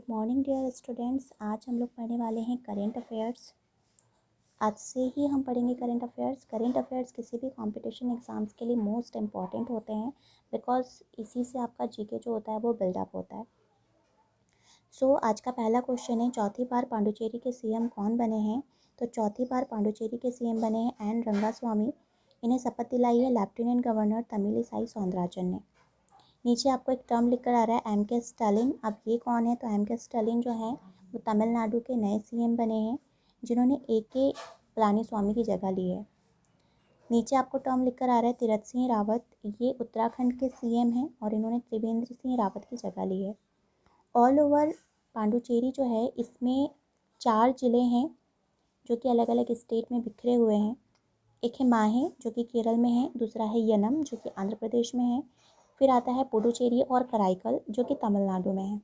Morning dear students. आज हम लोग पढ़ने वाले हैं करेंट अफेयर्स। आज से ही हम पढ़ेंगे करेंट अफेयर्स। करेंट अफेयर्स किसी भी कंपटीशन एग्ज़ाम्स के लिए मोस्ट इम्पॉर्टेंट होते हैं, बिकॉज इसी से आपका जीके जो होता है वो बिल्डअप होता है। आज का पहला क्वेश्चन है, चौथी बार पांडुचेरी के सीएम कौन बने हैं? तो चौथी बार पांडुचेरी के सीएम बने हैं एन रंगास्वामी। इन्हें शपथ दिलाई है लेफ्टिनेंट गवर्नर तमिलिसाई सौंदराजन ने। नीचे आपको एक टर्म लिख कर आ रहा है एम के स्टालिन। अब ये कौन है? तो एम के स्टालिन जो है वो तमिलनाडु के नए सीएम बने हैं, जिन्होंने ए के पलानीस्वामी की जगह ली है। नीचे आपको टर्म लिख कर आ रहा है तीरथ सिंह रावत। ये उत्तराखंड के सीएम हैं और इन्होंने त्रिवेंद्र सिंह रावत की जगह ली है। ऑल ओवर पांडुचेरी जो है इसमें 4 ज़िले हैं जो कि अलग अलग स्टेट में बिखरे हुए हैं। एक है माहे जो कि केरल में है, दूसरा है यनम जो कि आंध्र प्रदेश में है, फिर आता है पुडुचेरी और कराईकल जो कि तमिलनाडु में है।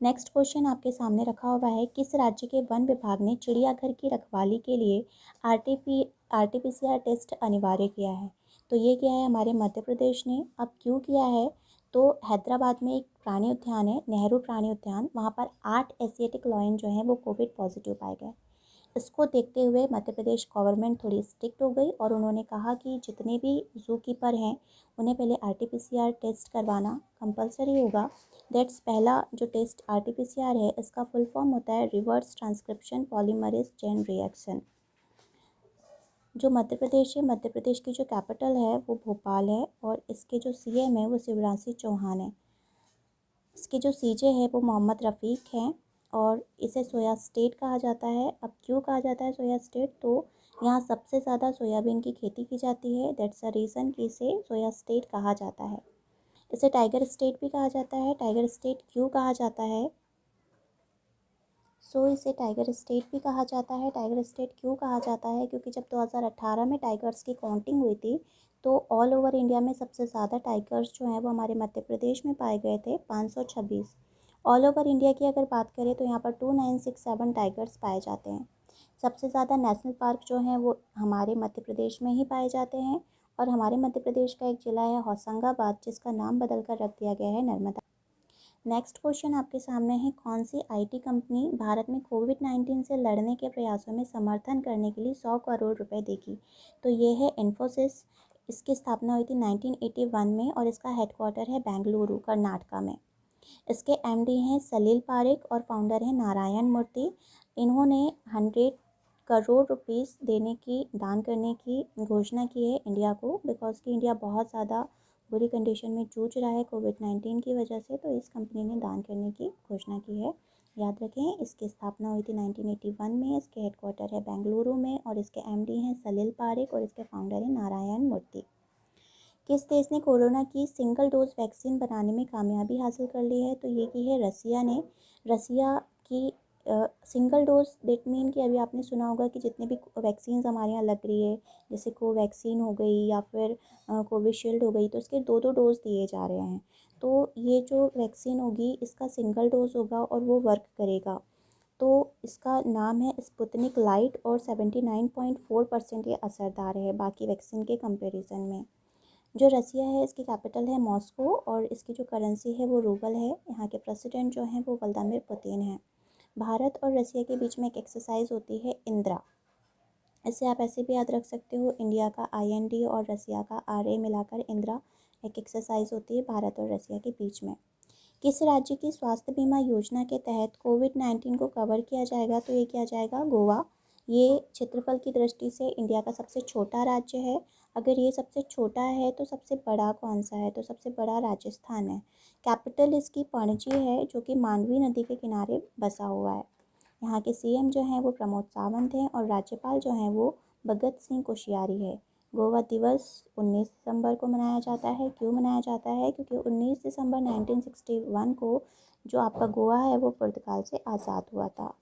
नेक्स्ट क्वेश्चन आपके सामने रखा हुआ है, किस राज्य के वन विभाग ने चिड़ियाघर की रखवाली के लिए आरटीपीसीआर टेस्ट अनिवार्य किया है? तो ये किया है हमारे मध्य प्रदेश ने। अब क्यों किया है? तो हैदराबाद में एक प्राणी उद्यान है, नेहरू प्राणी उद्यान, वहाँ पर 8 एशियाटिक लायन जो हैं वो कोविड पॉजिटिव पाए गए। इसको देखते हुए मध्य प्रदेश गवर्नमेंट थोड़ी स्ट्रिक्ट हो गई और उन्होंने कहा कि जितने भी ज़ू कीपर हैं उन्हें पहले आरटीपीसीआर टेस्ट करवाना कंपलसरी होगा। दैट्स पहला जो टेस्ट आरटीपीसीआर है इसका फुल फॉर्म होता है reverse transcription polymerase chain reaction. जो मध्य प्रदेश है, मध्य प्रदेश की जो कैपिटल है वो भोपाल है और इसके जो सीएम है वो शिवराज सिंह चौहान है। इसके जो सीजे है वो मोहम्मद रफ़ीक हैं और इसे सोया स्टेट कहा जाता है। अब क्यों कहा जाता है सोया स्टेट? तो यहाँ सबसे ज़्यादा सोयाबीन की खेती की जाती है, दैट्स अ रीज़न कि इसे सोया स्टेट कहा जाता है। इसे टाइगर स्टेट भी कहा जाता है। टाइगर स्टेट क्यों कहा जाता है? इसे टाइगर स्टेट भी कहा जाता है। टाइगर स्टेट क्यों कहा जाता है? क्योंकि जब 2018 में टाइगर्स की काउंटिंग हुई थी तो ऑल ओवर इंडिया में सबसे ज़्यादा टाइगर्स जो हैं वो हमारे मध्य प्रदेश में पाए गए थे, 526। ऑल ओवर इंडिया की अगर बात करें तो यहाँ पर 2967 टाइगर्स पाए जाते हैं। सबसे ज़्यादा नेशनल पार्क जो हैं वो हमारे मध्य प्रदेश में ही पाए जाते हैं और हमारे मध्य प्रदेश का एक ज़िला है होशंगाबाद, जिसका नाम बदल कर रख दिया गया है नर्मदा। नेक्स्ट क्वेश्चन आपके सामने है, कौन सी आईटी कंपनी भारत में कोविड-19 से लड़ने के प्रयासों में समर्थन करने के लिए 100 करोड़ रुपए देगी? तो ये है इन्फोसिस। इसकी स्थापना हुई थी 1981 में और इसका हेडक्वार्टर है बेंगलुरु, कर्नाटका में। इसके एमडी हैं सलील पारेख और फाउंडर हैं नारायण मूर्ति। इन्होंने 100 करोड़ रुपीस देने की, दान करने की घोषणा की है इंडिया को, बिकॉज कि इंडिया बहुत ज़्यादा बुरी कंडीशन में जूझ रहा है कोविड-19 की वजह से, तो इस कंपनी ने दान करने की घोषणा की है। याद रखें, इसकी स्थापना हुई थी 1981 में, इसके हेडक्वार्टर है बेंगलुरु में और इसके एमडी हैं सलील पारेख और इसके फाउंडर हैं नारायण मूर्ति। किस देश ने कोरोना की सिंगल डोज वैक्सीन बनाने में कामयाबी हासिल कर ली है? तो ये की है रसिया ने। रसिया की सिंगल डोज दैट मीन कि अभी आपने सुना होगा कि जितने भी वैक्सीन हमारे यहाँ लग रही है, जैसे कोवैक्सीन हो गई या फिर कोविशील्ड हो गई, तो इसके 2-2 डोज दिए जा रहे हैं। तो ये जो वैक्सीन होगी इसका सिंगल डोज होगा और वो वर्क करेगा। तो इसका नाम है स्पुतनिक लाइट और 79.4% ये असरदार है बाकी वैक्सीन के कंपेरिजन में। जो रसिया है इसकी कैपिटल है मॉस्को और इसकी जो करेंसी है वो रूबल है। यहाँ के प्रेसिडेंट जो हैं वो व्लादिमीर पुतिन हैं। भारत और रसिया के बीच में एक एक्सरसाइज होती है इंदिरा। इसे आप ऐसे भी याद रख सकते हो, इंडिया का IND और रसिया का RA मिलाकर इंदिरा एक एक्सरसाइज होती है भारत और रसिया के बीच में। किस राज्य की स्वास्थ्य बीमा योजना के तहत कोविड-19 को कवर किया जाएगा? तो ये किया जाएगा गोवा। ये क्षेत्रफल की दृष्टि से इंडिया का सबसे छोटा राज्य है। अगर ये सबसे छोटा है तो सबसे बड़ा कौन सा है? तो सबसे बड़ा राजस्थान है। कैपिटल इसकी पणजी है जो कि मांडवी नदी के किनारे बसा हुआ है। यहाँ के सीएम जो हैं वो प्रमोद सावंत हैं और राज्यपाल जो हैं वो भगत सिंह कोश्यारी है। गोवा दिवस 19 दिसंबर को मनाया जाता है। क्यों मनाया जाता है? क्योंकि 19 दिसंबर 1961 को जो आपका गोवा है वो पुर्तगाल से आज़ाद हुआ था।